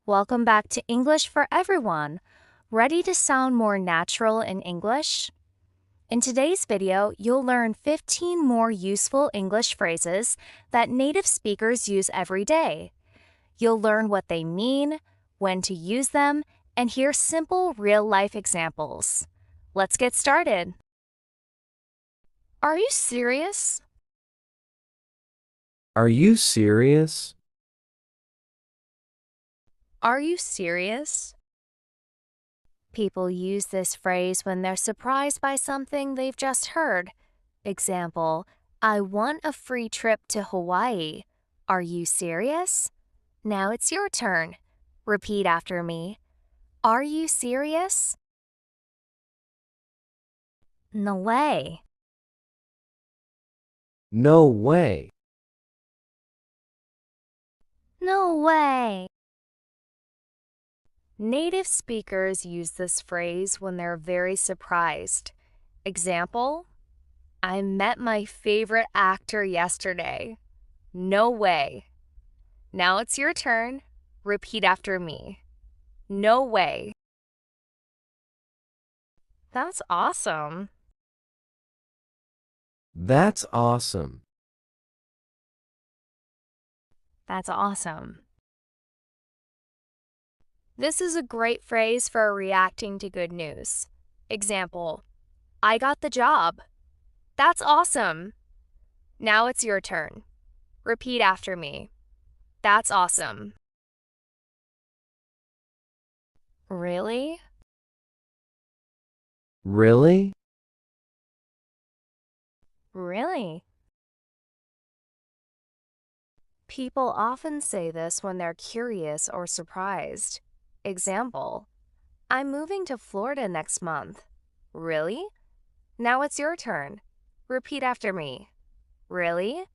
Welcome back to English for Everyone. Ready to sound more natural in English? In today's video, you'll learn 15 more useful English phrases that native speakers use every day. You'll learn what they mean, when to use them, and hear simple real-life examples. Let's get started. Are you serious? Are you serious? Are you serious? People use this phrase when they're surprised by something they've just heard. Example, I want a free trip to Hawaii. Are you serious? Now it's your turn. Repeat after me. Are you serious? No way. No way. No way. Native speakers use this phrase when they're very surprised. Example, I met my favorite actor yesterday. No way. Now it's your turn. Repeat after me. No way. That's awesome. That's awesome. That's awesome. This is a great phrase for reacting to good news. Example, I got the job. That's awesome. Now it's your turn. Repeat after me. That's awesome. Really? Really? Really? People often say this when they're curious or surprised. Example, I'm moving to Florida next month. Really? Now it's your turn. Repeat after me. Really?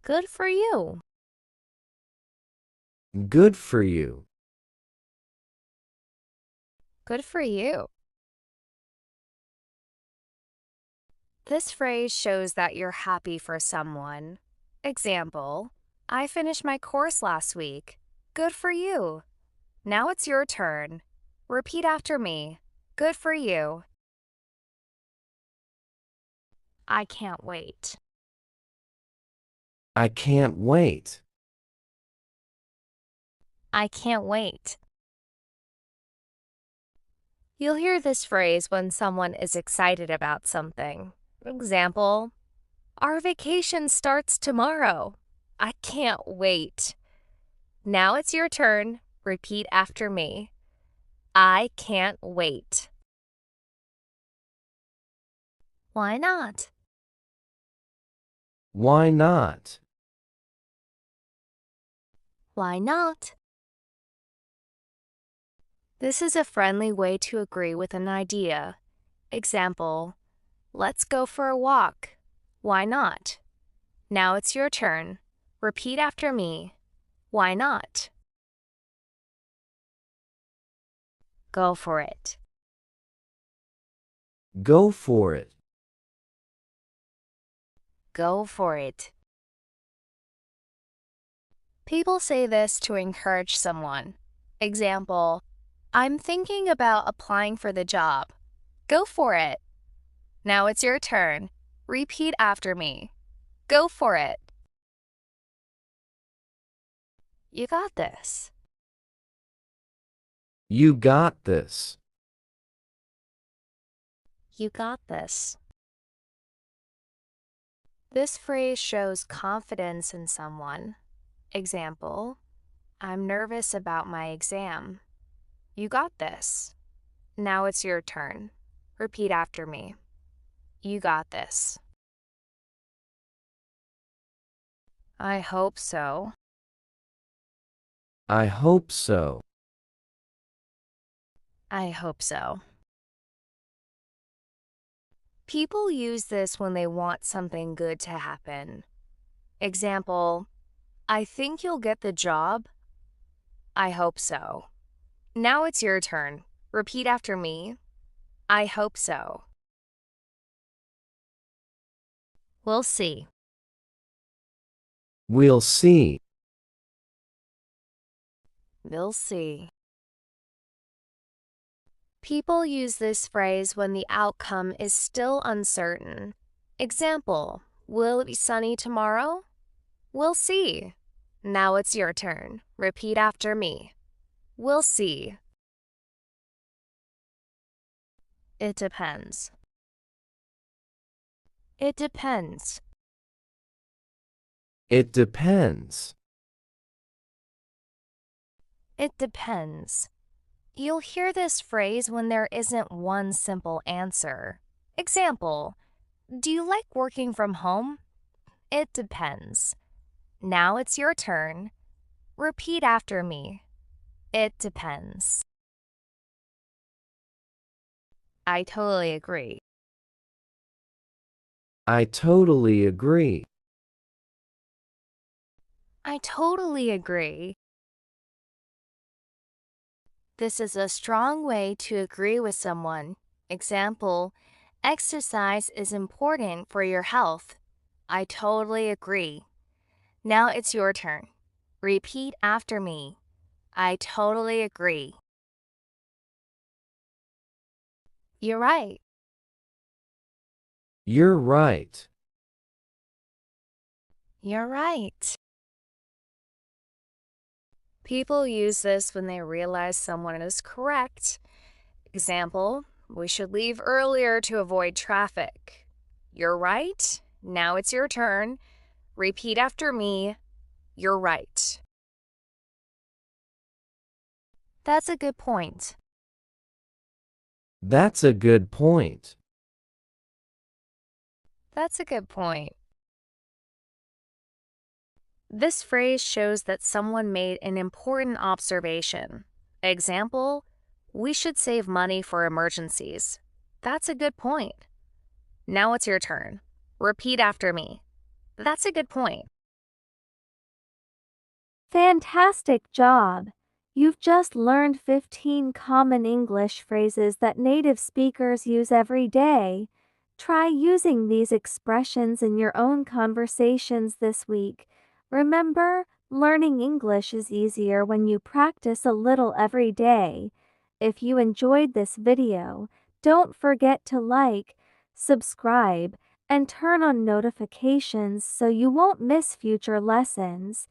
Good for you. Good for you. Good for you. This phrase shows that you're happy for someone. Example, I finished my course last week. Good for you. Now it's your turn. Repeat after me. Good for you. I can't wait. I can't wait. I can't wait. You'll hear this phrase when someone is excited about something. Example, our vacation starts tomorrow. I can't wait. Now it's your turn. Repeat after me. I can't wait. Why not? Why not? Why not? This is a friendly way to agree with an idea. Example, let's go for a walk. Why not? Now it's your turn. Repeat after me. Why not? Go for it. Go for it. Go for it. People say this to encourage someone. Example, I'm thinking about applying for the job. Go for it. Now it's your turn. Repeat after me. Go for it. You got this. You got this. You got this. This phrase shows confidence in someone. Example, I'm nervous about my exam. You got this. Now it's your turn. Repeat after me. You got this. I hope so. I hope so. I hope so. People use this when they want something good to happen. Example, I think you'll get the job. I hope so. Now it's your turn. Repeat after me. I hope so. We'll see. We'll see. We'll see. People use this phrase when the outcome is still uncertain. Example, will it be sunny tomorrow? We'll see. Now it's your turn. Repeat after me. We'll see. It depends. It depends. It depends. It depends. You'll hear this phrase when there isn't one simple answer. Example, do you like working from home? It depends. Now it's your turn. Repeat after me. It depends. I totally agree. I totally agree. I totally agree. This is a strong way to agree with someone. Example, exercise is important for your health. I totally agree. Now it's your turn. Repeat after me. I totally agree. You're right. You're right. You're right. People use this when they realize someone is correct. Example, we should leave earlier to avoid traffic. You're right. Now it's your turn. Repeat after me. You're right. That's a good point. That's a good point. That's a good point. This phrase shows that someone made an important observation. Example, we should save money for emergencies. That's a good point. Now it's your turn. Repeat after me. That's a good point. Fantastic job! You've just learned 15 common English phrases that native speakers use every day. Try using these expressions in your own conversations this week. Remember, learning English is easier when you practice a little every day. If you enjoyed this video, don't forget to like, subscribe, and turn on notifications so you won't miss future lessons.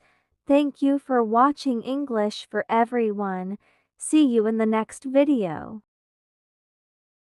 Thank you for watching English for Everyone. See you in the next video.